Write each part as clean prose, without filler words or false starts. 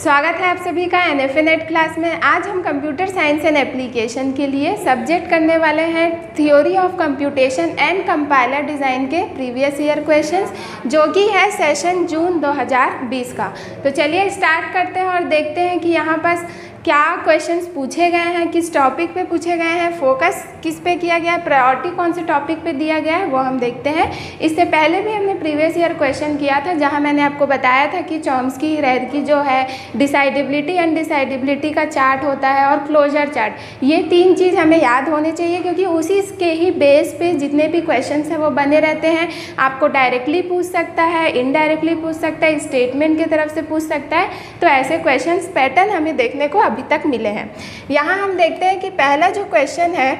स्वागत है आप सभी का NFA-NET क्लास में। आज हम कंप्यूटर साइंस एंड एप्लीकेशन के लिए सब्जेक्ट करने वाले हैं theory of computation and compiler design के प्रीवियस ईयर क्वेश्चंस, जो कि है सेशन जून 2020 का। तो चलिए स्टार्ट करते हैं और देखते हैं कि यहाँ पास क्या क्वेश्चंस पूछे गए हैं, किस टॉपिक पे पूछे गए हैं, फोकस किस पे किया गया है, प्रायोरिटी कौन से टॉपिक पे दिया गया है, वो हम देखते हैं। इससे पहले भी हमने प्रीवियस ईयर क्वेश्चन किया था, जहां मैंने आपको बताया था कि चॉम्स्की रेरकी जो है डिसाइडेबिलिटी अनडिसाइडेबिलिटी का चार्ट होता है और क्लोजर चार्ट, ये तीन चीज़ हमें याद होनी चाहिए, क्योंकि उसी के ही बेस पे जितने भी क्वेश्चन हैं वो बने रहते हैं। आपको डायरेक्टली पूछ सकता है, इनडायरेक्टली पूछ सकता है, स्टेटमेंट की तरफ से पूछ सकता है। तो ऐसे क्वेश्चन पैटर्न हमें देखने को अभी तक मिले हैं। यहाँ हम देखते हैं कि पहला जो क्वेश्चन है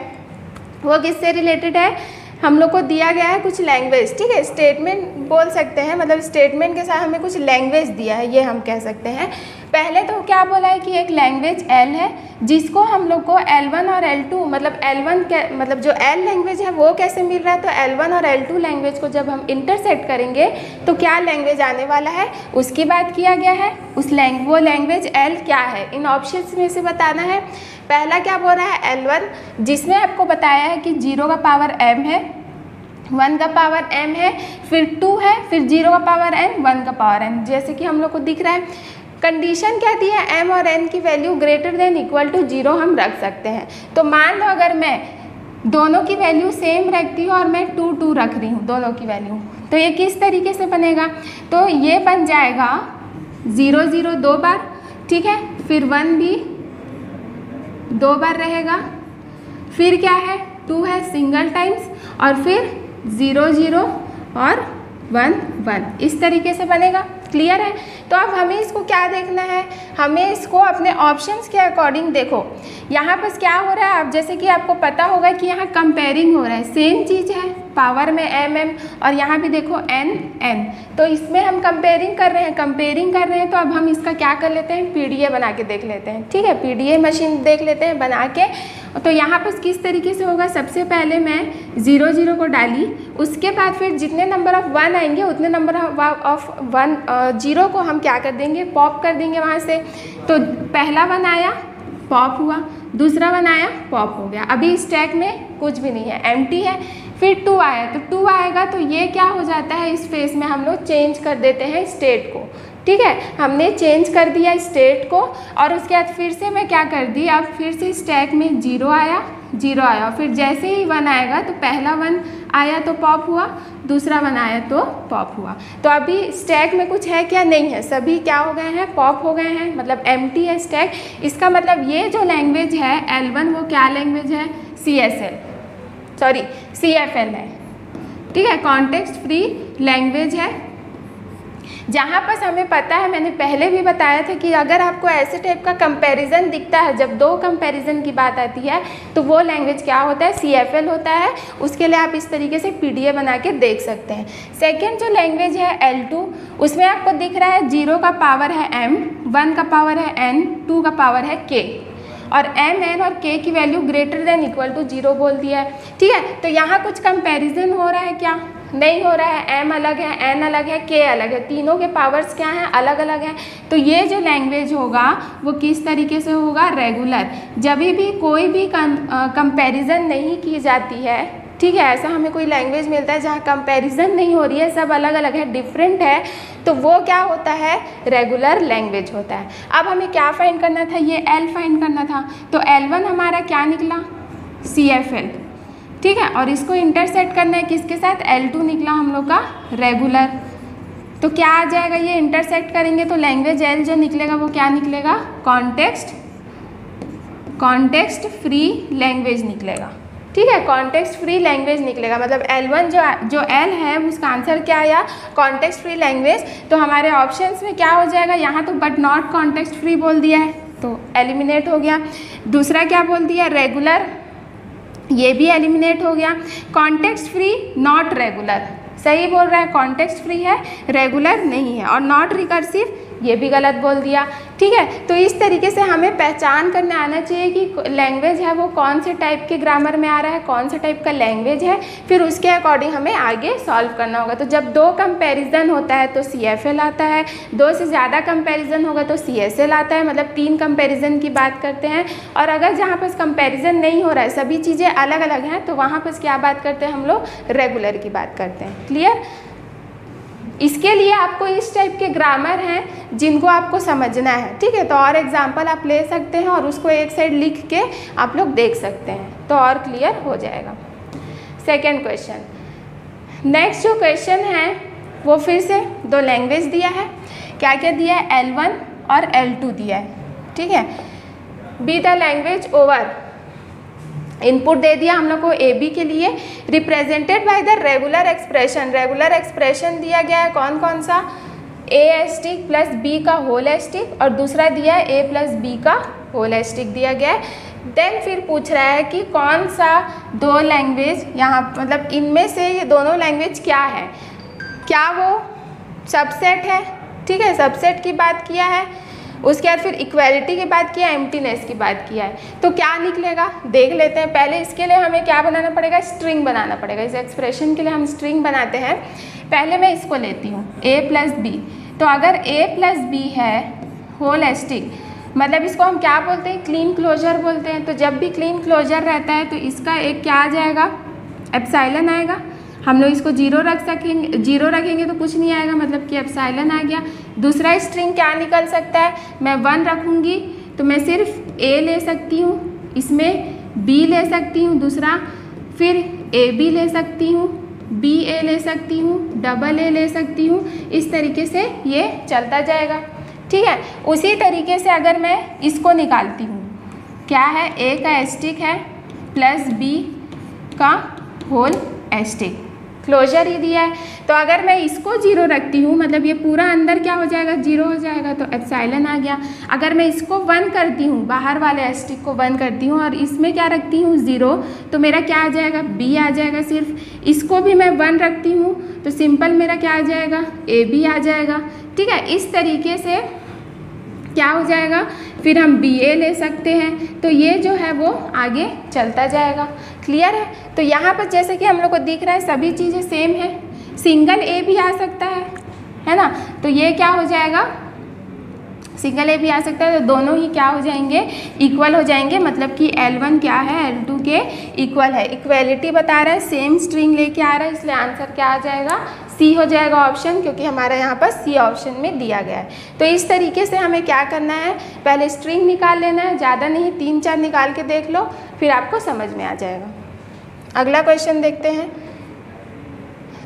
वो किससे रिलेटेड है। हम लोग को दिया गया है कुछ लैंग्वेज, ठीक है, स्टेटमेंट बोल सकते हैं, मतलब स्टेटमेंट के साथ हमें कुछ लैंग्वेज दिया है, ये हम कह सकते हैं। पहले तो क्या बोला है कि एक लैंग्वेज L है, जिसको हम लोग को L1 और L2 मतलब मतलब जो L लैंग्वेज है वो कैसे मिल रहा है। तो L1 और L2 लैंग्वेज को जब हम इंटरसेक्ट करेंगे तो क्या लैंग्वेज आने वाला है, उसकी बात किया गया है। वो लैंग्वेज L क्या है, इन ऑप्शंस में से बताना है। पहला क्या बोल रहा है L1, जिसमें आपको बताया है कि 0 का पावर m है, 1 का पावर m है, फिर 2 है, फिर 0 का पावर n, 1 का पावर n, जैसे कि हम लोग को दिख रहा है। कंडीशन क्या दी है, m और n की value greater than equal to 0 हम रख सकते हैं। तो मान लो अगर मैं दोनों की वैल्यू सेम रखती हूँ और मैं 2 2 रख रही हूँ दोनों की वैल्यू, तो ये किस तरीके से बनेगा। तो ये बन जाएगा 0 0 2 बार, ठीक है, फिर 1 भी 2 बार रहेगा, फिर क्या है 2 है सिंगल टाइम्स, और फिर 0 0 और 1 1, इस तरीके से बनेगा। क्लियर है। तो अब हमें इसको क्या देखना है, हमें इसको अपने ऑप्शंस के अकॉर्डिंग देखो। यहाँ पर क्या हो रहा है, अब जैसे कि आपको पता होगा कि यहाँ कंपेयरिंग हो रहा है, सेम चीज़ है, पावर में m और यहाँ भी देखो n, तो इसमें हम कंपेयरिंग कर रहे हैं। तो अब हम इसका क्या कर लेते हैं, PDA बना के देख लेते हैं, ठीक है, PDA मशीन देख लेते हैं बना के। तो यहाँ पर किस तरीके से होगा, सबसे पहले मैं 0 0 को डाली, उसके बाद फिर जितने नंबर ऑफ 1 आएंगे उतने नंबर ऑफ 0 को हम क्या कर देंगे, पॉप कर देंगे वहाँ से। तो पहला 1 आया, पॉप हुआ, दूसरा 1 आया, पॉप हो गया। अभी स्टैक में कुछ भी नहीं है, एम्प्टी है। फिर 2 आया, तो 2 आएगा, तो ये क्या हो जाता है, इस फेस में हम लोग चेंज कर देते हैं स्टेट को, ठीक है, हमने चेंज कर दिया स्टेट को। और उसके बाद फिर से मैं क्या कर दी, अब फिर से स्टैक में 0 आया, और फिर जैसे ही 1 आएगा तो पहला 1 आया तो पॉप हुआ, दूसरा 1 आया तो पॉप हुआ। तो अभी स्टैक में कुछ है क्या, नहीं है, सभी क्या हो गए हैं, पॉप हो गए हैं, मतलब एम्प्टी है स्टैक। इसका मतलब ये जो लैंग्वेज है L1 वो क्या लैंग्वेज है, CFL है, ठीक है, कॉन्टेक्स्ट फ्री लैंग्वेज है। जहाँ पर हमें पता है, मैंने पहले भी बताया था कि अगर आपको ऐसे टाइप का कंपैरिजन दिखता है, जब 2 कंपैरिजन की बात आती है, तो वो लैंग्वेज क्या होता है, CFL होता है। उसके लिए आप इस तरीके से PDA बना के देख सकते हैं। सेकेंड जो लैंग्वेज है L2, उसमें आपको दिख रहा है 0 का पावर है m, 1 का पावर है n, 2 का पावर है k, और m n और k की value greater than equal to 0 बोल दिया है, ठीक है। तो यहाँ कुछ कंपैरिजन हो रहा है क्या, नहीं हो रहा है, m अलग है, n अलग है, k अलग है, तीनों के पावर्स क्या हैं, अलग अलग हैं। तो ये जो लैंग्वेज होगा वो किस तरीके से होगा, रेगुलर। जब भी कोई भी कंपैरिजन नहीं की जाती है, ठीक है, ऐसा हमें कोई लैंग्वेज मिलता है जहाँ कंपैरिजन नहीं हो रही है, सब अलग अलग है, डिफरेंट है, तो वो क्या होता है, रेगुलर लैंग्वेज होता है। अब हमें क्या फाइंड करना था, ये L फाइंड करना था। तो L1 हमारा क्या निकला, CFL, ठीक है, और इसको इंटरसेक्ट करना है किसके साथ, L2 निकला हम लोग का रेगुलर। तो क्या आ जाएगा, ये इंटरसेक्ट करेंगे तो लैंग्वेज L जो निकलेगा वो क्या निकलेगा, कॉन्टेक्स्ट फ्री लैंग्वेज निकलेगा, ठीक है, कॉन्टेक्स्ट फ्री लैंग्वेज निकलेगा। मतलब L1 जो L है उसका आंसर क्या आया, कॉन्टेक्स्ट फ्री लैंग्वेज। तो हमारे ऑप्शंस में क्या हो जाएगा, यहाँ तो बट नॉट कॉन्टेक्स्ट फ्री बोल दिया है तो एलिमिनेट हो गया। दूसरा क्या बोल दिया, रेगुलर, ये भी एलिमिनेट हो गया। कॉन्टेक्स्ट फ्री नॉट रेगुलर, सही बोल रहा है, कॉन्टेक्स्ट फ्री है, रेगुलर नहीं है। और नॉट रिकर्सिव, ये भी गलत बोल दिया। ठीक है, तो इस तरीके से हमें पहचान करने आना चाहिए कि लैंग्वेज है वो कौन से टाइप के ग्रामर में आ रहा है, कौन से टाइप का लैंग्वेज है, फिर उसके अकॉर्डिंग हमें आगे सॉल्व करना होगा। तो जब 2 कंपैरिजन होता है तो CFL आता है, 2 से ज़्यादा कंपैरिजन होगा तो CSL आता है, मतलब 3 कंपैरिजन की बात करते हैं। और अगर जहाँ पर कंपैरिजन नहीं हो रहा है, सभी चीज़ें अलग अलग हैं, तो वहाँ पर क्या बात करते हैं हम लोग, रेगुलर की बात करते हैं। क्लियर? इसके लिए आपको इस टाइप के ग्रामर हैं जिनको आपको समझना है। ठीक है, तो और एग्जांपल आप ले सकते हैं और उसको एक साइड लिख के आप लोग देख सकते हैं तो और क्लियर हो जाएगा। सेकंड क्वेश्चन, नेक्स्ट जो क्वेश्चन है वो फिर से 2 लैंग्वेज दिया है। क्या क्या दिया है, L1 और L2 दिया है। ठीक है, be the language over, input दे दिया हम लोग को AB के लिए, represented by the regular expression. Regular expression दिया गया है कौन कौन सा, A एस्टिक प्लस B का होल एस्टिक, और दूसरा दिया है A प्लस B का होल एस्टिक दिया गया है। देन फिर पूछ रहा है कि कौन सा 2 लैंग्वेज यहाँ, मतलब इनमें से ये दोनों लैंग्वेज क्या है, क्या वो सबसेट है। ठीक है, सबसेट की बात किया है, उसके बाद फिर इक्वालिटी की बात किया, एम्प्टीनेस की बात किया है। तो क्या निकलेगा देख लेते हैं। पहले इसके लिए हमें क्या बनाना पड़ेगा, स्ट्रिंग बनाना पड़ेगा। इस एक्सप्रेशन के लिए हम स्ट्रिंग बनाते हैं। पहले मैं इसको लेती हूँ A प्लस B, तो अगर A प्लस B है होल एस्टिक, मतलब इसको हम क्या बोलते हैं, क्लीन क्लोजर बोलते हैं। तो जब भी क्लीन क्लोजर रहता है तो इसका एक क्या आ जाएगा, एप्सिलॉन आएगा। हम लोग इसको 0 रखेंगे तो कुछ नहीं आएगा, मतलब कि एप्सिलॉन आ गया। दूसरा स्ट्रिंग क्या निकल सकता है, मैं 1 रखूँगी तो मैं सिर्फ A ले सकती हूँ, इसमें B ले सकती हूँ दूसरा, फिर AB ले सकती हूँ, BA ले सकती हूँ, AA ले सकती हूँ। इस तरीके से ये चलता जाएगा। ठीक है, उसी तरीके से अगर मैं इसको निकालती हूँ, क्या है, A का एस्टिक है प्लस B का होल एस्टिक, क्लोजर ही दिया है। तो अगर मैं इसको 0 रखती हूँ, मतलब ये पूरा अंदर क्या हो जाएगा, 0 हो जाएगा, तो एप्सिलॉन आ गया। अगर मैं इसको 1 करती हूँ, बाहर वाले एस्टिक को 1 करती हूँ और इसमें क्या रखती हूँ 0, तो मेरा क्या आ जाएगा, B आ जाएगा सिर्फ। इसको भी मैं 1 रखती हूँ तो सिंपल मेरा क्या आ जाएगा, AB आ जाएगा। ठीक है, इस तरीके से क्या हो जाएगा, फिर हम BA ले सकते हैं। तो ये जो है वो आगे चलता जाएगा। क्लियर है? तो यहाँ पर जैसे कि हम लोग को दिख रहा है सभी चीज़ें सेम है, सिंगल A भी आ सकता है ना, तो ये क्या हो जाएगा, सिंगल A भी आ सकता है, तो दोनों ही क्या हो जाएंगे, इक्वल हो जाएंगे। मतलब कि L1 क्या है, L2 के इक्वल है। इक्वलिटी बता रहा है, सेम स्ट्रिंग लेके आ रहा है, इसलिए आंसर क्या आ जाएगा, C हो जाएगा ऑप्शन, क्योंकि हमारा यहाँ पर C ऑप्शन में दिया गया है। तो इस तरीके से हमें क्या करना है, पहले स्ट्रिंग निकाल लेना है, ज़्यादा नहीं 3-4 निकाल के देख लो, फिर आपको समझ में आ जाएगा। अगला क्वेश्चन देखते हैं।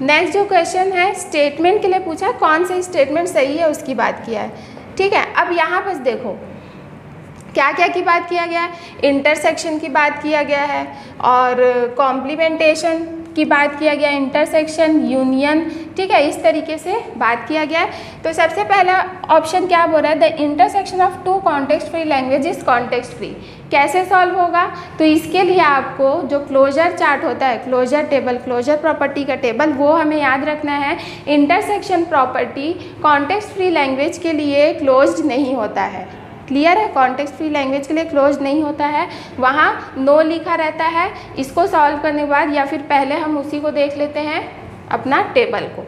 नेक्स्ट जो क्वेश्चन है स्टेटमेंट के लिए पूछा है, कौन सा स्टेटमेंट सही है उसकी बात किया है। ठीक है, अब यहाँ पर देखो क्या क्या की बात किया गया है, इंटरसेक्शन की बात किया गया है और कॉम्प्लीमेंटेशन की बात किया गया, इंटरसेक्शन, यूनियन। ठीक है, इस तरीके से बात किया गया है। तो सबसे पहला ऑप्शन क्या बोल रहा है, the intersection of 2 context free language is context free. कैसे सॉल्व होगा, तो इसके लिए आपको जो क्लोजर चार्ट होता है, क्लोजर टेबल, क्लोजर प्रॉपर्टी का टेबल, वो हमें याद रखना है। Intersection property context free language के लिए क्लोज्ड नहीं होता है। क्लियर है, कॉन्टेक्स्ट फ्री लैंग्वेज के लिए क्लोज नहीं होता है, वहाँ नो लिखा रहता है। इसको सॉल्व करने के बाद या फिर पहले हम उसी को देख लेते हैं अपना टेबल को।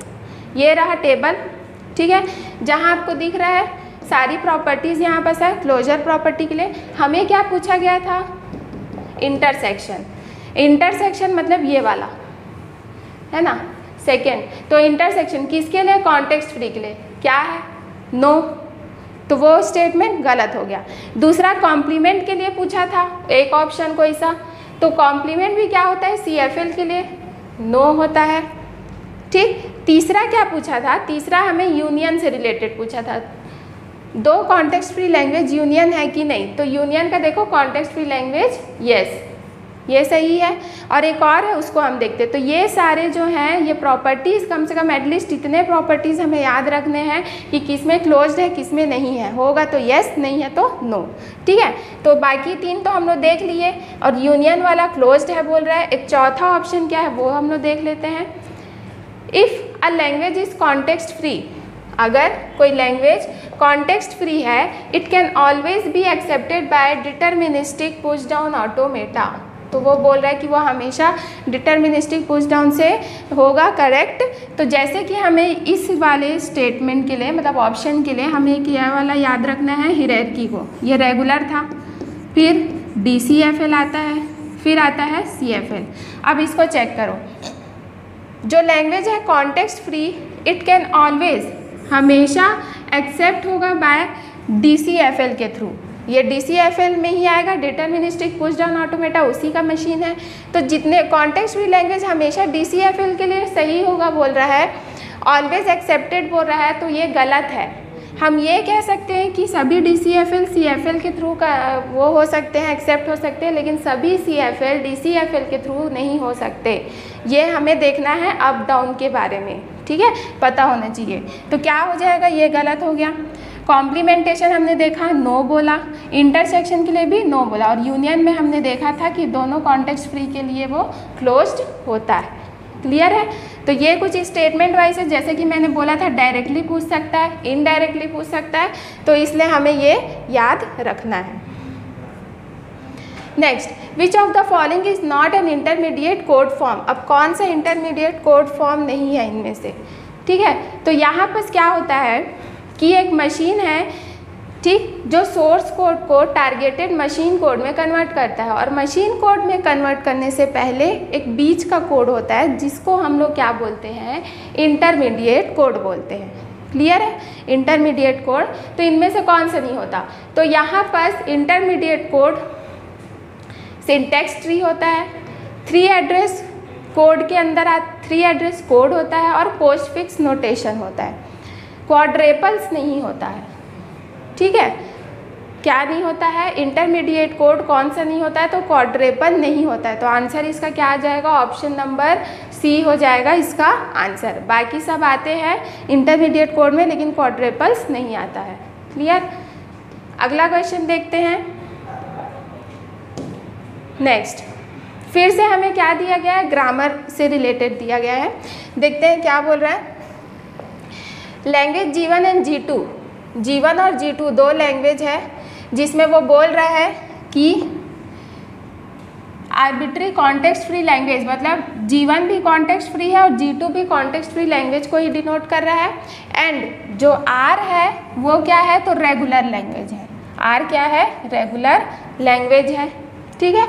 ये रहा टेबल। ठीक है, जहाँ आपको दिख रहा है सारी प्रॉपर्टीज़ यहाँ पर है। क्लोजर प्रॉपर्टी के लिए हमें क्या पूछा गया था, इंटरसेक्शन। इंटरसेक्शन मतलब ये वाला है ना, सेकेंड। तो इंटरसेक्शन किसके लिए, कॉन्टेक्स्ट फ्री के लिए, क्या है, नो, तो वो स्टेटमेंट गलत हो गया। दूसरा कॉम्प्लीमेंट के लिए पूछा था, एक ऑप्शन कोई सा, तो कॉम्प्लीमेंट भी क्या होता है, CFL के लिए नो होता है। ठीक, तीसरा क्या पूछा था, तीसरा हमें यूनियन से रिलेटेड पूछा था, 2 कॉन्टेक्स्ट फ्री लैंग्वेज यूनियन है कि नहीं, तो यूनियन का देखो कॉन्टेक्स्ट फ्री लैंग्वेज यस, ये सही है। और एक और है उसको हम देखते हैं। तो ये सारे जो हैं ये प्रॉपर्टीज़, कम से कम एटलीस्ट इतने प्रॉपर्टीज़ हमें याद रखने हैं कि किस में क्लोज्ड है किस में नहीं है, होगा तो यस, नहीं है तो नो। ठीक है, तो बाकी 3 तो हम लोग देख लिए और यूनियन वाला क्लोज्ड है बोल रहा है। एक चौथा ऑप्शन क्या है वो हम लोग देख लेते हैं। If a language is context free, अगर कोई लैंग्वेज कॉन्टेक्स्ट फ्री है, it can always be accepted by deterministic push down automata. तो वो बोल रहा है कि वो हमेशा डिटर्मिनिस्टिक पुश डाउन से होगा करेक्ट। तो जैसे कि हमें इस वाले स्टेटमेंट के लिए मतलब ऑप्शन के लिए हमें एक यह वाला याद रखना है हायरार्की को। ये रेगुलर था, फिर DCFL आता है, फिर आता है CFL। अब इसको चेक करो, जो लैंग्वेज है context free it can always हमेशा एक्सेप्ट होगा बाय DCFL के थ्रू। ये DCFL में ही आएगा, डिटर्मिनिस्टिक पुश डाउन ऑटोमेटा उसी का मशीन है। तो जितने कॉन्टेक्स्ट फ्री लैंग्वेज हमेशा DCFL के लिए सही होगा बोल रहा है, ऑलवेज एक्सेप्टेड बोल रहा है, तो ये गलत है। हम ये कह सकते हैं कि सभी DCFL CFL के थ्रू का वो हो सकते हैं, एक्सेप्ट हो सकते हैं, लेकिन सभी CFL DCFL के थ्रू नहीं हो सकते। ये हमें देखना है अप डाउन के बारे में, ठीक है, पता होना चाहिए। तो क्या हो जाएगा, ये गलत हो गया। कॉम्प्लीमेंटेशन हमने देखा नो बोला, इंटरसेक्शन के लिए भी नो बोला, और यूनियन में हमने देखा था कि दोनों कॉन्टेक्स्ट फ्री के लिए वो क्लोज्ड होता है। क्लियर है? तो ये कुछ स्टेटमेंट वाइज है, जैसे कि मैंने बोला था डायरेक्टली पूछ सकता है, इनडायरेक्टली पूछ सकता है, तो इसलिए हमें ये याद रखना है। Next, which of the following is not an intermediate code form. अब कौन सा इंटरमीडिएट कोड फॉर्म नहीं है इनमें से, ठीक है। तो यहाँ पर क्या होता है कि एक मशीन है, ठीक, जो सोर्स कोड को टारगेटेड मशीन कोड में कन्वर्ट करता है, और मशीन कोड में कन्वर्ट करने से पहले एक बीच का कोड होता है जिसको हम लोग क्या बोलते हैं, इंटरमीडिएट कोड बोलते हैं। क्लियर है? Intermediate code. तो इनमें से कौन सा नहीं होता, तो यहाँ पर इंटरमीडिएट कोड सिंटैक्स ट्री होता है, 3 एड्रेस कोड के अंदर 3 एड्रेस कोड होता है, और पोस्टफिक्स नोटेशन होता है। क्वाड्रेपल्स नहीं होता है, ठीक है। क्या नहीं होता है, इंटरमीडिएट कोड कौन सा नहीं होता है, तो क्वाड्रेपल नहीं होता है। तो आंसर इसका क्या आ जाएगा, ऑप्शन नंबर C हो जाएगा इसका आंसर। बाकी सब आते हैं इंटरमीडिएट कोड में, लेकिन क्वाड्रेपल्स नहीं आता है। क्लियर? अगला क्वेश्चन देखते हैं। नेक्स्ट, फिर से हमें क्या दिया गया है, ग्रामर से रिलेटेड दिया गया है। देखते हैं क्या बोल रहा है। Language G1 and G2, G1 और G2 दो लैंग्वेज है जिसमें वो बोल रहा है कि आर्बिट्री कॉन्टेक्स्ट फ्री लैंग्वेज, मतलब G1 भी कॉन्टेक्स्ट फ्री है और G2 भी कॉन्टेक्स्ट फ्री लैंग्वेज को ही डिनोट कर रहा है। एंड जो R है वो क्या है, तो रेगुलर लैंग्वेज है। R क्या है, रेगुलर लैंग्वेज है, ठीक है।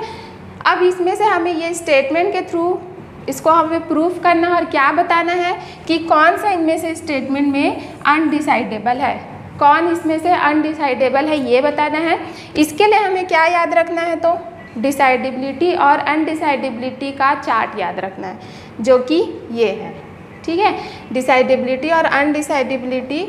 अब इसमें से हमें ये स्टेटमेंट के थ्रू इसको हमें प्रूफ करना और क्या बताना है कि कौन सा इनमें से स्टेटमेंट में अनडिसाइडेबल है, कौन इसमें से अनडिसाइडेबल है, ये बताना है। इसके लिए हमें क्या याद रखना है, तो डिसाइडेबिलिटी और अनडिसाइडेबिलिटी का चार्ट याद रखना है, जो कि ये है, ठीक है। डिसाइडेबिलिटी और अनडिसाइडेबिलिटी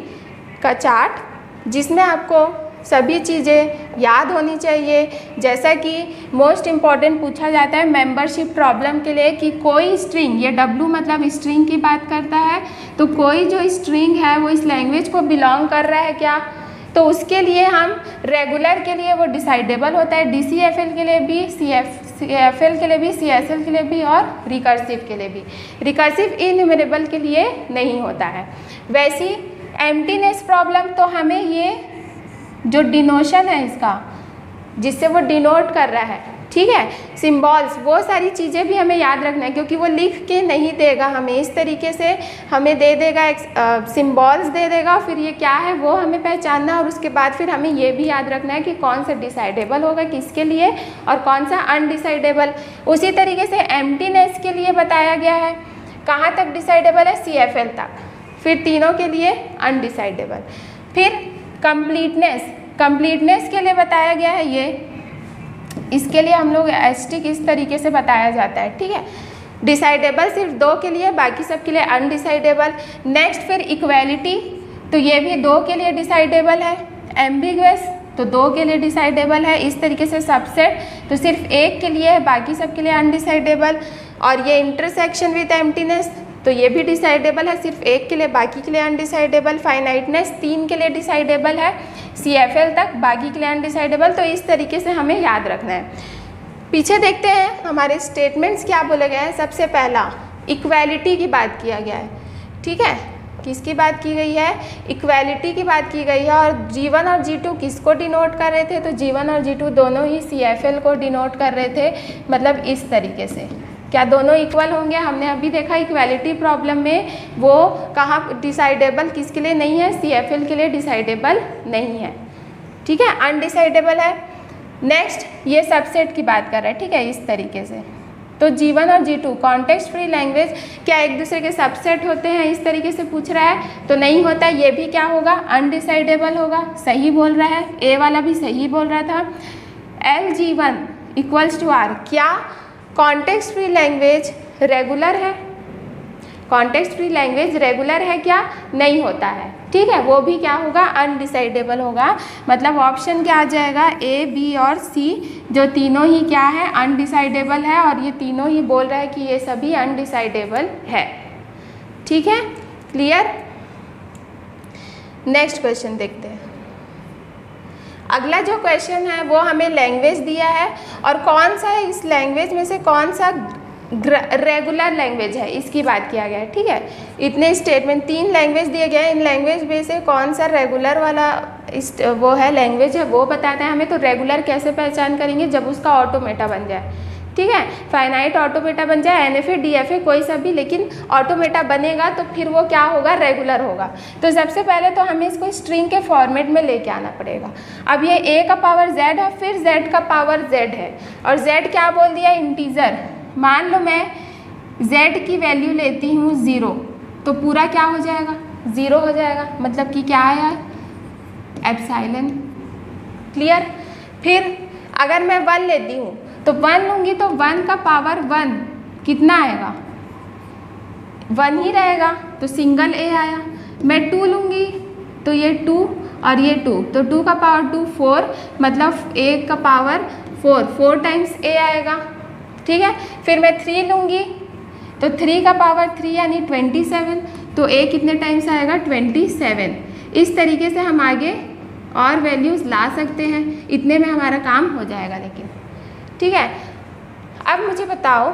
का चार्ट, जिसमें आपको सभी चीज़ें याद होनी चाहिए। जैसा कि मोस्ट इम्पॉर्टेंट पूछा जाता है मेंबरशिप प्रॉब्लम के लिए कि कोई स्ट्रिंग, ये W मतलब स्ट्रिंग की बात करता है, तो कोई जो स्ट्रिंग है वो इस लैंग्वेज को बिलोंग कर रहा है क्या, तो उसके लिए हम रेगुलर के लिए वो डिसाइडेबल होता है, DCFL के लिए भी, CFL के लिए भी, CSL के लिए भी, और रिकर्सिव के लिए भी। रिकर्सिव इन्यूमरेबल के लिए नहीं होता है। वैसी एम्प्टीनेस प्रॉब्लम, तो हमें ये जो डिनोशन है इसका, जिससे वो डिनोट कर रहा है, ठीक है, सिंबल्स, वो सारी चीज़ें भी हमें याद रखना है, क्योंकि वो लिख के नहीं देगा हमें, इस तरीके से हमें दे देगा, सिंबल्स दे देगा, फिर ये क्या है वो हमें पहचानना, और उसके बाद फिर हमें ये भी याद रखना है कि कौन सा डिसाइडेबल होगा किसके लिए और कौन सा अनडिसाइडेबल। उसी तरीके से एम्प्टीनेस के लिए बताया गया है, कहाँ तक डिसाइडेबल है, CFL तक, फिर तीनों के लिए अनडिसाइडेबल। फिर कंप्लीटनेस के लिए बताया गया है ये, इसके लिए हम लोग एस्टिक इस तरीके से बताया जाता है, ठीक है। डिसाइडेबल सिर्फ 2 के लिए, बाकी सब के लिए अनडिसाइडेबल। नेक्स्ट फिर इक्वालिटी, तो ये भी 2 के लिए डिसाइडेबल है। एम्बिगुअस, तो 2 के लिए डिसाइडेबल है। इस तरीके से सबसेट, तो सिर्फ 1 के लिए है, बाकी सब के लिए अनडिसाइडेबल। और ये इंटरसेक्शन विथ एम्प्टीनेस, तो ये भी डिसाइडेबल है, सिर्फ 1 के लिए, बाकी के लिए अनडिसाइडेबल। फाइनाइटनेस 3 के लिए डिसाइडेबल है, CFL तक, बाकी के लिए अनडिसाइडेबल। तो इस तरीके से हमें याद रखना है। पीछे देखते हैं हमारे स्टेटमेंट्स क्या बोले गए हैं। सबसे पहला इक्वालिटी की बात किया गया है, ठीक है। किसकी बात की गई है? इक्वालिटी की बात की गई है। और G1 और G2 किसको डिनोट कर रहे थे? तो G1 और G2 दोनों ही CFL को डिनोट कर रहे थे, मतलब इस तरीके से। क्या दोनों इक्वल होंगे? हमने अभी देखा इक्वालिटी प्रॉब्लम में वो कहाँ डिसाइडेबल किसके लिए नहीं है? CFL के लिए डिसाइडेबल नहीं है, ठीक है, अनडिसाइडेबल है। नेक्स्ट ये सबसेट की बात कर रहा है, ठीक है, इस तरीके से। तो G1 और G2 कॉन्टेक्स्ट फ्री लैंग्वेज क्या एक दूसरे के सबसेट होते हैं? इस तरीके से पूछ रहा है, तो नहीं होता। ये भी क्या होगा? अनडिसाइडेबल होगा। सही बोल रहा है, ए वाला भी सही बोल रहा था। LG1 इक्वल्स टू R, क्या कॉन्टेक्स्ट फ्री लैंग्वेज रेगुलर है? कॉन्टेक्स्ट फ्री लैंग्वेज रेगुलर है क्या? नहीं होता है, ठीक है, वो भी क्या होगा? अनडिसाइडेबल होगा। मतलब ऑप्शन क्या आ जाएगा? A, B और C, जो तीनों ही क्या है? अनडिसाइडेबल है। और ये तीनों ही बोल रहा है कि ये सभी अनडिसाइडेबल है, ठीक है, क्लियर। नेक्स्ट क्वेश्चन देखते हैं। अगला जो क्वेश्चन है वो हमें लैंग्वेज दिया है, और कौन सा है इस लैंग्वेज में से कौन सा रेगुलर लैंग्वेज है, इसकी बात किया गया है, ठीक है। इतने स्टेटमेंट 3 लैंग्वेज दिए गए हैं, इन लैंग्वेज में से कौन सा रेगुलर वाला वो है लैंग्वेज है वो बताते हैं हमें। तो रेगुलर कैसे पहचान करेंगे? जब उसका ऑटोमेटा बन जाए, ठीक है, फाइनाइट ऑटोमेटा बन जाए, NFA DFA कोई सा भी, लेकिन ऑटोमेटा बनेगा तो फिर वो क्या होगा? रेगुलर होगा। तो सबसे पहले तो हमें इसको स्ट्रिंग के फॉर्मेट में लेके आना पड़ेगा। अब ये A का पावर Z है, फिर Z का पावर Z है, और Z क्या बोल दिया? इंटीजर। मान लो मैं Z की वैल्यू लेती हूँ 0, तो पूरा क्या हो जाएगा? 0 हो जाएगा, मतलब कि क्या आया? Epsilon, clear. फिर अगर मैं 1 लेती हूँ तो 1 लूँगी तो 1 का पावर 1 कितना आएगा? 1 ही रहेगा, तो सिंगल A आया। मैं 2 लूँगी तो ये 2 और ये 2, तो 2 का पावर 2 4, मतलब A का पावर 4 टाइम्स A आएगा, ठीक है। फिर मैं 3 लूँगी तो 3 का पावर 3 यानी 27, तो A कितने टाइम्स आएगा? 27। इस तरीके से हम आगे और वैल्यूज़ ला सकते हैं, इतने में हमारा काम हो जाएगा, लेकिन ठीक है। अब मुझे बताओ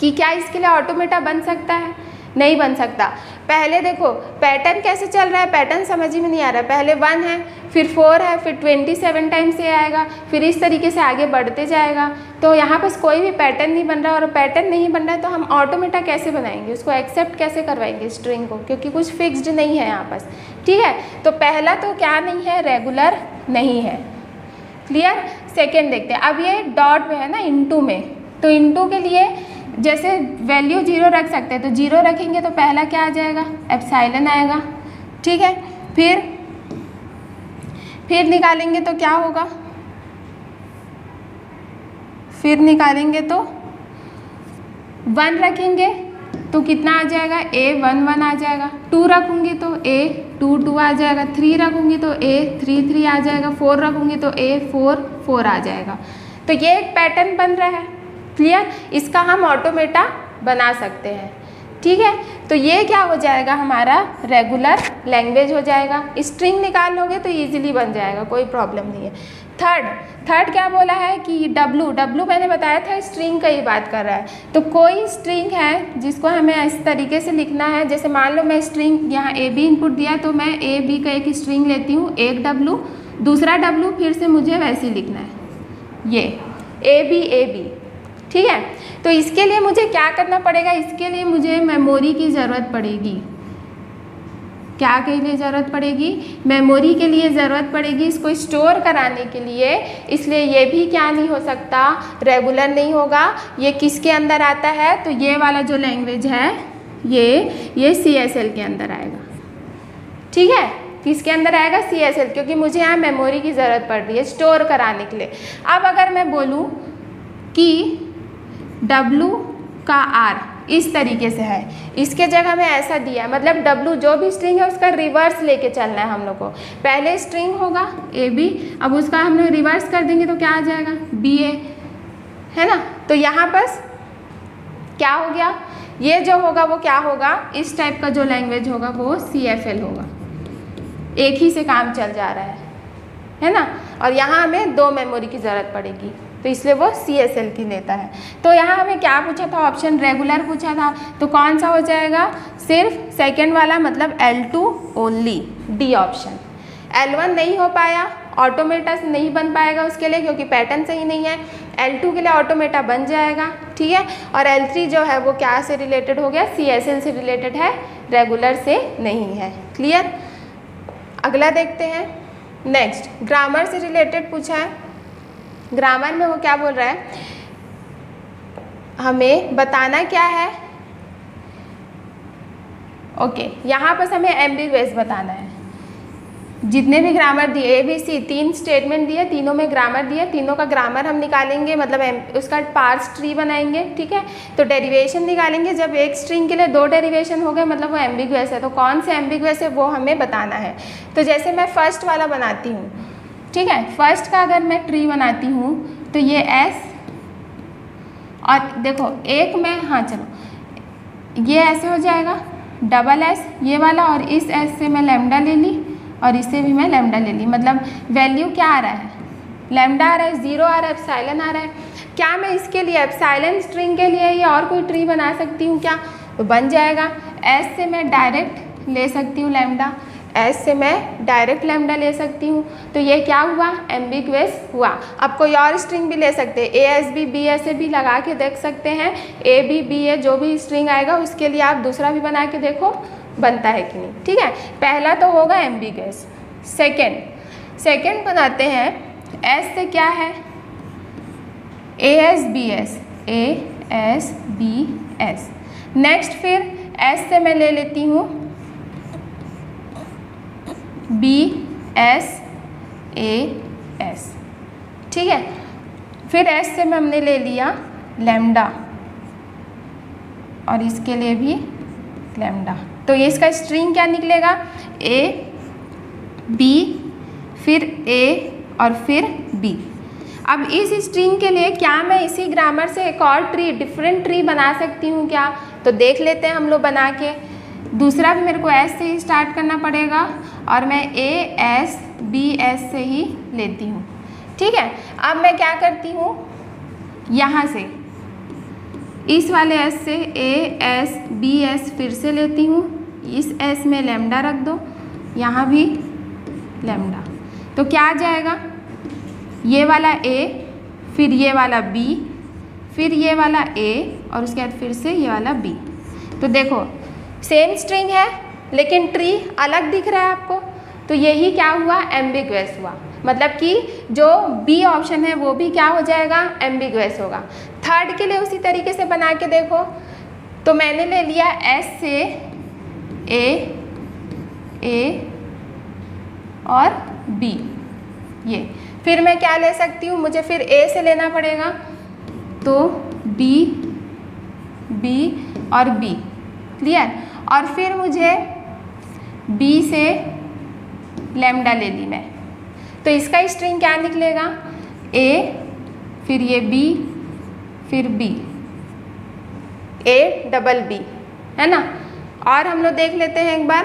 कि क्या इसके लिए ऑटोमेटा बन सकता है? नहीं बन सकता। पहले देखो पैटर्न कैसे चल रहा है, पैटर्न समझ में नहीं आ रहा है। पहले 1 है, फिर 4 है, फिर 27 टाइम्स से आएगा, फिर इस तरीके से आगे बढ़ते जाएगा। तो यहाँ पर कोई भी पैटर्न नहीं बन रहा, और पैटर्न नहीं बन रहा है तो हम ऑटोमेटा कैसे बनाएंगे? उसको एक्सेप्ट कैसे करवाएंगे स्ट्रिंग को, क्योंकि कुछ फिक्स्ड नहीं है यहाँ पर, ठीक है। तो पहला तो क्या नहीं है? रेगुलर नहीं है, क्लियर। सेकेंड देखते हैं। अब ये डॉट में है ना, इनटू में, तो इनटू के लिए जैसे वैल्यू 0 रख सकते हैं, तो 0 रखेंगे तो पहला क्या आ जाएगा? एप्सिलॉन आएगा, ठीक है। फिर निकालेंगे तो क्या होगा? फिर निकालेंगे तो 1 रखेंगे तो कितना आ जाएगा? A 1 1 आ जाएगा। 2 रखूँगी तो A 2 2 आ जाएगा। 3 रखूँगी तो A 3 3 आ जाएगा। 4 रखूँगी तो A 4 4 आ जाएगा। तो ये एक पैटर्न बन रहा है, क्लियर। इसका हम ऑटोमेटा बना सकते हैं, ठीक है। तो ये क्या हो जाएगा? हमारा रेगुलर लैंग्वेज हो जाएगा। स्ट्रिंग निकाल लोगे तो इजीली बन जाएगा, कोई प्रॉब्लम नहीं है। थर्ड क्या बोला है कि W मैंने बताया था स्ट्रिंग का ही बात कर रहा है। तो कोई स्ट्रिंग है जिसको हमें इस तरीके से लिखना है, जैसे मान लो मैं स्ट्रिंग यहाँ AB इनपुट दिया तो मैं AB का एक स्ट्रिंग लेती हूँ, एक W, दूसरा W, फिर से मुझे वैसे ही लिखना है, ये AB, ठीक है। तो इसके लिए मुझे क्या करना पड़ेगा? इसके लिए मुझे मेमोरी की ज़रूरत पड़ेगी। क्या के लिए ज़रूरत पड़ेगी? मेमोरी के लिए ज़रूरत पड़ेगी, इसको स्टोर कराने के लिए। इसलिए ये भी क्या नहीं हो सकता? रेगुलर नहीं होगा। ये किसके अंदर आता है? तो ये वाला जो लैंग्वेज है ये CSL के अंदर आएगा, ठीक है। किसके अंदर आएगा? CSL, क्योंकि मुझे यहाँ मेमोरी की ज़रूरत पड़ रही है स्टोर कराने के लिए। अब अगर मैं बोलूँ कि W का R इस तरीके से है, इसके जगह में ऐसा दिया, मतलब W जो भी स्ट्रिंग है उसका रिवर्स लेके चलना है हम लोग को। पहले स्ट्रिंग होगा AB, अब उसका हम लोग रिवर्स कर देंगे तो क्या आ जाएगा? BA, है ना। तो यहाँ पर क्या हो गया? ये जो होगा वो क्या होगा? इस टाइप का जो लैंग्वेज होगा वो CFL होगा। एक ही से काम चल जा रहा है ना। और यहाँ हमें 2 मेमोरी की ज़रूरत पड़ेगी, तो इसलिए वो CSL की लेता है। तो यहाँ हमें क्या पूछा था, ऑप्शन रेगुलर पूछा था, तो कौन सा हो जाएगा, सिर्फ सेकेंड वाला मतलब L2 only, D option. L1 नहीं हो पाया, ऑटोमेटा से नहीं बन पाएगा उसके लिए क्योंकि पैटर्न सही नहीं है। L2 के लिए ऑटोमेटा बन जाएगा, ठीक है। और L3 जो है वो क्या से रिलेटेड हो गया, CSL से रिलेटेड है, रेगुलर से नहीं है। क्लियर। अगला देखते हैं। नेक्स्ट ग्रामर से रिलेटेड पूछा है। ग्रामर में वो क्या बोल रहा है, हमें बताना क्या है, ओके यहाँ पर हमें एम्बिगुअस बताना है। जितने भी ग्रामर दिए ABC 3 स्टेटमेंट दिए, तीनों में ग्रामर दिए, तीनों का ग्रामर हम निकालेंगे, मतलब उसका पार्स ट्री बनाएंगे, ठीक है। तो डेरिवेशन निकालेंगे, जब एक स्ट्रिंग के लिए 2 डेरिवेशन हो गए मतलब वो एम्बिगुअस है। तो कौन से एम्बिगुअस है वो हमें बताना है। तो जैसे मैं फर्स्ट वाला बनाती हूँ, ठीक है, फर्स्ट का अगर मैं ट्री बनाती हूँ तो ये S और देखो एक में, हाँ चलो ये ऐसे हो जाएगा डबल S ये वाला, और इस S से मैं लैम्डा ले ली और इससे भी मैं लैम्डा ले ली, मतलब वैल्यू क्या आ रहा है, लैम्डा आ रहा है, 0 आ रहा है, एप्सिलॉन आ रहा है। क्या मैं इसके लिए एप्सिलॉन स्ट्रिंग के लिए या और कोई ट्री बना सकती हूँ क्या, तो बन जाएगा। S से मैं डायरेक्ट ले सकती हूँ लैम्डा, S से मैं डायरेक्ट लैम्डा ले सकती हूँ, तो ये क्या हुआ, एम्बिगुअस हुआ। अब कोई और स्ट्रिंग भी ले सकते हैं, ASB BS भी लगा के देख सकते हैं, AB BA जो भी स्ट्रिंग आएगा उसके लिए आप दूसरा भी बना के देखो बनता है कि नहीं, ठीक है। पहला तो होगा एम्बिगुअस। सेकेंड बनाते हैं, S से क्या है, ASBS, ASBS। नेक्स्ट फिर S से मैं ले लेती हूँ BSAS, ठीक है। फिर S से मैं हमने ले लिया लैम्डा और इसके लिए भी लैम्डा, तो ये इसका स्ट्रिंग क्या निकलेगा, A B फिर A और फिर B। अब इस स्ट्रिंग के लिए क्या मैं इसी ग्रामर से एक और ट्री, डिफरेंट ट्री बना सकती हूँ क्या, तो देख लेते हैं हम लोग बना के। दूसरा भी मेरे को S से ही स्टार्ट करना पड़ेगा और मैं ASBS से ही लेती हूँ, ठीक है। अब मैं क्या करती हूँ, यहाँ से इस वाले S से ASBS फिर से लेती हूँ, इस S में लैम्डा रख दो, यहाँ भी लैम्डा, तो क्या आ जाएगा, ये वाला A फिर ये वाला B फिर ये वाला A और उसके बाद फिर से ये वाला B। तो देखो सेम स्ट्रिंग है लेकिन ट्री अलग दिख रहा है आपको, तो यही क्या हुआ, एम्बिगुअस हुआ, मतलब कि जो B ऑप्शन है वो भी क्या हो जाएगा, एम्बिगुअस होगा। थर्ड के लिए उसी तरीके से बना के देखो, तो मैंने ले लिया S से A और B, ये फिर मैं क्या ले सकती हूँ, मुझे फिर A से लेना पड़ेगा, तो B और B, क्लियर। और फिर मुझे B से लैम्डा ले ली मैं, तो इसका स्ट्रिंग क्या निकलेगा, A फिर ये B फिर B, A डबल B, है ना। और हम लोग देख लेते हैं एक बार,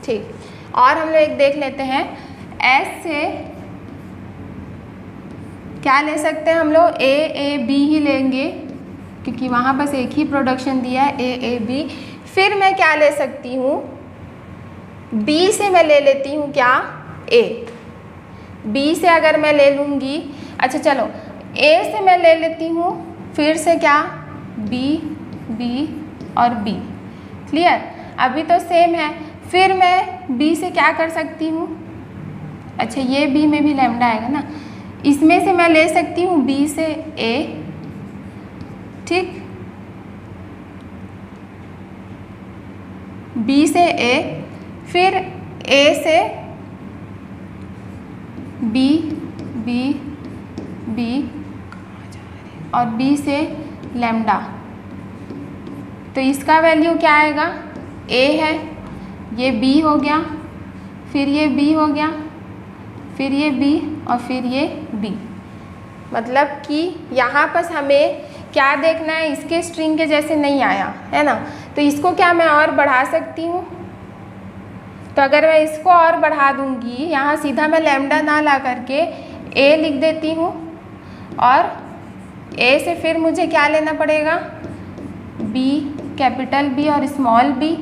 ठीक, और हम लोग एक देख लेते हैं, S से क्या ले सकते हैं हम लोग, AAB ही लेंगे क्योंकि वहाँ बस एक ही प्रोडक्शन दिया है, AAB। फिर मैं क्या ले सकती हूँ, B से मैं ले लेती हूँ क्या, A। B से अगर मैं ले लूँगी, अच्छा चलो A से मैं ले लेती हूँ फिर से क्या, B और B, क्लियर। अभी तो सेम है, फिर मैं B से क्या कर सकती हूँ, अच्छा ये B में भी लैम्डा आएगा ना, इसमें से मैं ले सकती हूँ B से A, ठीक, B से A, फिर A से B और B से लैम्डा, तो इसका वैल्यू क्या आएगा, A है, ये B हो गया, फिर ये B हो गया, फिर ये B और फिर ये B। मतलब कि यहाँ पर हमें क्या देखना है, इसके स्ट्रिंग के जैसे नहीं आया है ना, तो इसको क्या मैं और बढ़ा सकती हूँ, तो अगर मैं इसको और बढ़ा दूंगी, यहाँ सीधा मैं लैम्डा ना ला करके ए लिख देती हूँ, और ए से फिर मुझे क्या लेना पड़ेगा, बी, कैपिटल बी और स्मॉल बी।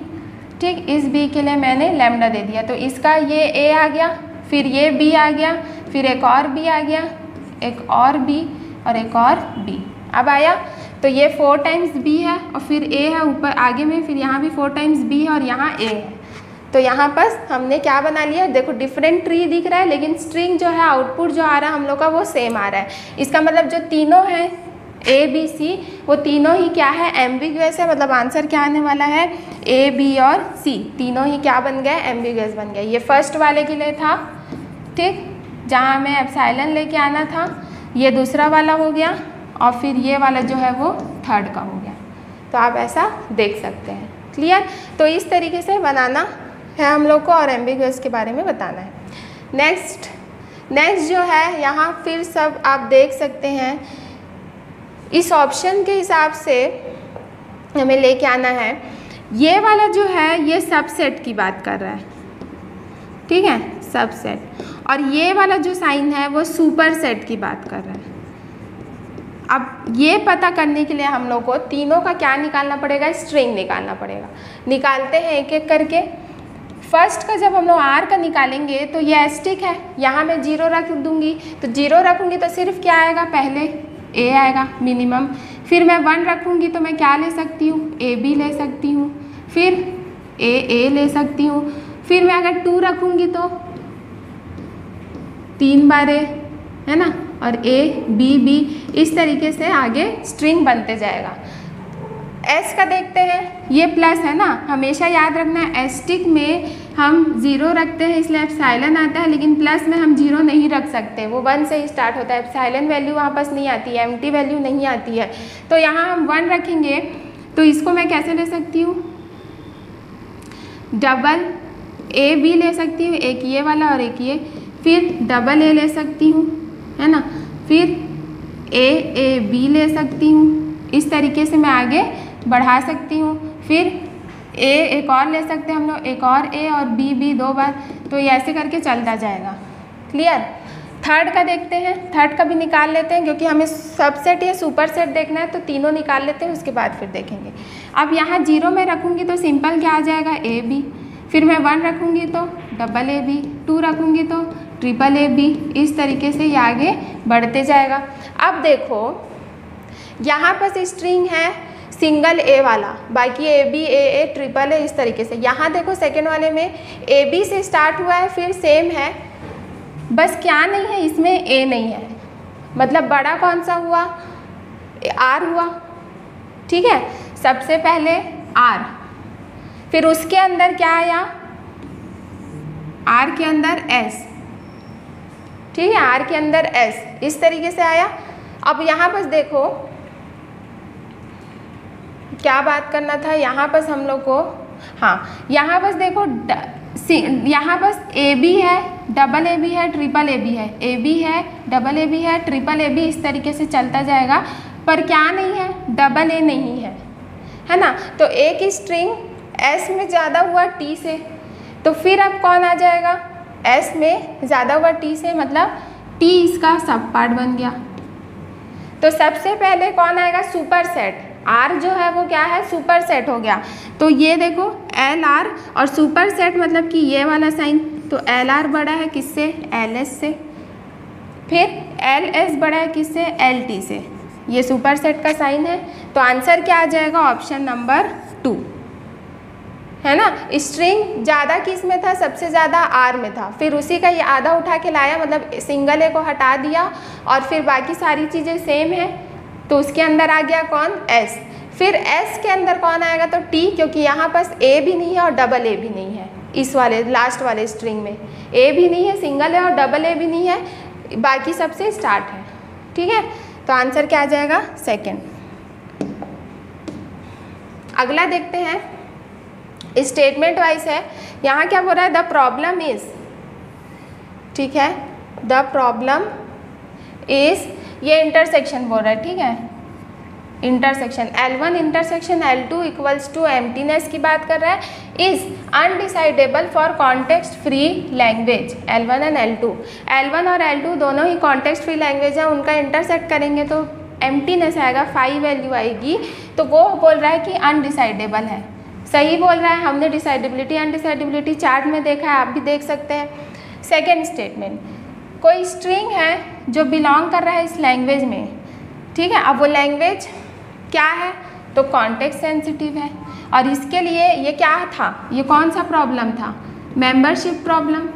ठीक, इस बी के लिए मैंने लैम्डा दे दिया, तो इसका ये ए आ गया, फिर ये बी आ गया, फिर एक और बी आ गया, एक और बी और एक और बी। अब आया, तो ये 4 टाइम्स बी है और फिर ए है ऊपर आगे में, फिर यहाँ भी 4 टाइम्स बी है और यहाँ ए है। तो यहाँ पर हमने क्या बना लिया, देखो डिफरेंट ट्री दिख रहा है, लेकिन स्ट्रिंग जो है, आउटपुट जो आ रहा है हम लोग का वो सेम आ रहा है। इसका मतलब जो तीनों हैं ए बी सी, वो तीनों ही क्या है, एम्बिगुअस है। मतलब आंसर क्या आने वाला है, ए बी और सी तीनों ही क्या बन गए, एम्बिगुअस बन गए। ये फर्स्ट वाले के लिए था, ठीक, जहाँ हमें एप्सिलॉन लेके आना था। ये दूसरा वाला हो गया, और फिर ये वाला जो है वो थर्ड का हो गया। तो आप ऐसा देख सकते हैं। क्लियर? तो इस तरीके से बनाना है हम लोग को, और एम्बिगुअस के बारे में बताना है। नेक्स्ट जो है, यहाँ फिर सब आप देख सकते हैं, इस ऑप्शन के हिसाब से हमें लेके आना है। ये वाला जो है ये सबसेट की बात कर रहा है, ठीक है, सबसेट। और ये वाला जो साइन है वो सुपर सेट की बात कर रहा है। अब ये पता करने के लिए हम लोग को तीनों का क्या निकालना पड़ेगा, स्ट्रिंग निकालना पड़ेगा। निकालते हैं एक एक करके। फर्स्ट का जब हम लोग आर का निकालेंगे तो ये एस्टिक है, यहाँ मैं 0 रख दूँगी। तो 0 रखूँगी तो सिर्फ क्या आएगा, पहले ए आएगा मिनिमम। फिर मैं 1 रखूँगी तो मैं क्या ले सकती हूँ, ए बी ले सकती हूँ, फिर ए ले सकती हूँ। फिर मैं अगर 2 रखूँगी तो 3 बार ए, है ना, और ए बी बी, इस तरीके से आगे स्ट्रिंग बनते जाएगा। एस का देखते हैं, ये प्लस है ना, हमेशा याद रखना है एस्टिक में हम 0 रखते हैं इसलिए एप्सिलॉन आता है, लेकिन प्लस में हम 0 नहीं रख सकते, वो 1 से ही स्टार्ट होता है। एप्सिलॉन वैल्यू वहाँ पास नहीं आती है, एम्प्टी वैल्यू नहीं आती है। तो यहाँ हम 1 रखेंगे, तो इसको मैं कैसे ले सकती हूँ, डबल ए बी ले सकती हूँ, एक ये वाला और एक ये, फिर डबल ए ले सकती हूँ, है ना, फिर ए बी ले सकती हूँ। इस तरीके से मैं आगे बढ़ा सकती हूँ। फिर ए एक और ले सकते हैं हम लोग, एक और ए और बी 2 बार। तो ये ऐसे करके चलता जाएगा। क्लियर? थर्ड का देखते हैं, थर्ड का भी निकाल लेते हैं, क्योंकि हमें सबसेट या सुपर सेट देखना है, तो तीनों निकाल लेते हैं, उसके बाद फिर देखेंगे। अब यहाँ 0 में रखूँगी तो सिंपल क्या आ जाएगा, ए बी। फिर मैं 1 रखूँगी तो डबल ए बी, 2 रखूँगी तो ट्रिपल ए बी। इस तरीके से ये आगे बढ़ते जाएगा। अब देखो यहाँ पर स्ट्रिंग है सिंगल ए वाला, बाकी A B A triple A, इस तरीके से। यहाँ देखो सेकेंड वाले में ए बी से स्टार्ट हुआ है, फिर सेम है, बस क्या नहीं है इसमें, ए नहीं है। मतलब बड़ा कौन सा हुआ, आर हुआ, ठीक है। सबसे पहले आर, फिर उसके अंदर क्या आया, आर के अंदर एस, ठीक है, आर के अंदर एस, इस तरीके से आया। अब यहाँ पर देखो क्या बात करना था, यहाँ पर हम लोग को, हाँ, यहाँ पर देखो, यहाँ पर ए बी है, डबल ए बी है, ट्रिपल ए बी है, ए बी है, डबल ए बी है, ट्रिपल ए बी, इस तरीके से चलता जाएगा। पर क्या नहीं है, डबल ए नहीं है ना। तो ए की स्ट्रिंग एस में ज़्यादा हुआ टी से, तो फिर अब कौन आ जाएगा, एस में ज़्यादा हुआ टी से, मतलब टी इसका सब पार्ट बन गया। तो सबसे पहले कौन आएगा, सुपर सेट। आर जो है वो क्या है, सुपर सेट हो गया। तो ये देखो एल आर, और सुपर सेट मतलब कि ये वाला साइन, तो एल आर बड़ा है किससे, एल एस से, फिर एल एस बड़ा है किससे, एल टी से। ये सुपर सेट का साइन है। तो आंसर क्या आ जाएगा, ऑप्शन नंबर 2, है ना। स्ट्रिंग ज़्यादा किस में था, सबसे ज़्यादा आर में था, फिर उसी का ये आधा उठा के लाया, मतलब सिंगल ए को हटा दिया, और फिर बाकी सारी चीज़ें सेम है, तो उसके अंदर आ गया कौन, एस। फिर एस के अंदर कौन आएगा, तो टी, क्योंकि यहाँ पास ए भी नहीं है और डबल ए भी नहीं है। इस वाले लास्ट वाले स्ट्रिंग में ए भी नहीं है, सिंगल है, और डबल ए भी नहीं है, बाकी सबसे स्टार्ट है, ठीक है। तो आंसर क्या आ जाएगा, सेकेंड। अगला देखते हैं, स्टेटमेंट वाइज है। यहाँ क्या बोल रहा है, द प्रॉब्लम इज, ठीक है, द प्रॉब्लम इज, ये इंटरसेक्शन बोल रहा है, ठीक है, intersection L1 intersection L2 equals to emptiness की बात कर रहा है, is undecidable for context free language L1 and L2। L1 और L2 दोनों ही कॉन्टेक्स्ट फ्री लैंग्वेज है, उनका इंटरसेक्ट करेंगे तो एम्प्टीनेस आएगा, 5 वैल्यू आएगी, तो वो बोल रहा है कि अनडिसाइडेबल है। सही बोल रहा है, हमने डिसाइडेबिलिटी अनडिसाइडेबिलिटी चार्ट में देखा है, आप भी देख सकते हैं। सेकेंड स्टेटमेंट, कोई स्ट्रिंग है जो बिलोंग कर रहा है इस लैंग्वेज में, ठीक है। अब वो लैंग्वेज क्या है, तो कॉन्टेक्स्ट सेंसिटिव है, और इसके लिए ये क्या था, ये कौन सा प्रॉब्लम था, मेंबरशिप प्रॉब्लम।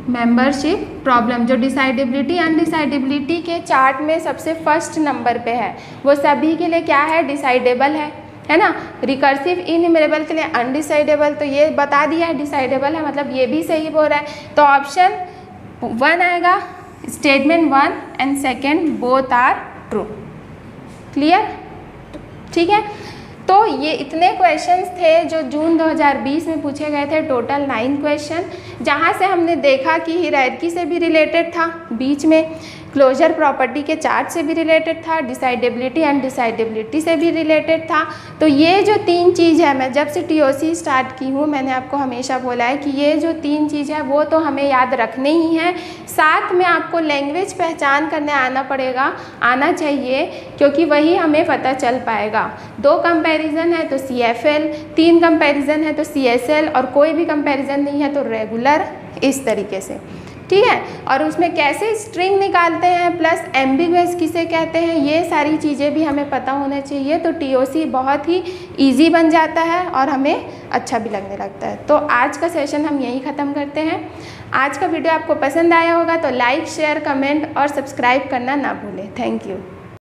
मेंबरशिप प्रॉब्लम जो डिसाइडेबिलिटी अनडिसाइडेबिलिटी के चार्ट में सबसे फर्स्ट नंबर पे है, वो सभी के लिए क्या है, डिसाइडेबल है ना। रिकर्सिव इनन्यूमरेबल के लिए अनडिसाइडेबल, तो ये बता दिया है डिसाइडेबल है, मतलब ये भी सही बोल रहा है। तो ऑप्शन 1 आएगा, statement 1 and second both are true. Clear, ठीक है। तो ये इतने क्वेश्चंस थे जो जून 2020 में पूछे गए थे, टोटल 9 क्वेश्चन, जहाँ से हमने देखा कि हायरार्की से भी रिलेटेड था, बीच में क्लोजर प्रॉपर्टी के चार्ट से भी रिलेटेड था, डिसाइडेबिलिटी अनडिसाइडेबिलिटी से भी रिलेटेड था। तो ये जो 3 चीज़ है, मैं जब से TOC स्टार्ट की हूँ मैंने आपको हमेशा बोला है कि ये जो 3 चीज़ है वो तो हमें याद रखने ही हैं, साथ में आपको लैंग्वेज पहचान करने आना चाहिए, क्योंकि वही हमें पता चल पाएगा। 2 कंपैरिजन है तो CFL, 3 कंपैरिजन है तो CSL, और कोई भी कंपैरिजन नहीं है तो रेगुलर, इस तरीके से, ठीक है। और उसमें कैसे स्ट्रिंग निकालते हैं, प्लस एम्बिगुअस किसे कहते हैं, ये सारी चीज़ें भी हमें पता होना चाहिए। तो TOC बहुत ही इजी बन जाता है और हमें अच्छा भी लगने लगता है। तो आज का सेशन हम यहीं ख़त्म करते हैं। आज का वीडियो आपको पसंद आया होगा तो लाइक, शेयर, कमेंट और सब्सक्राइब करना ना भूलें। Thank you.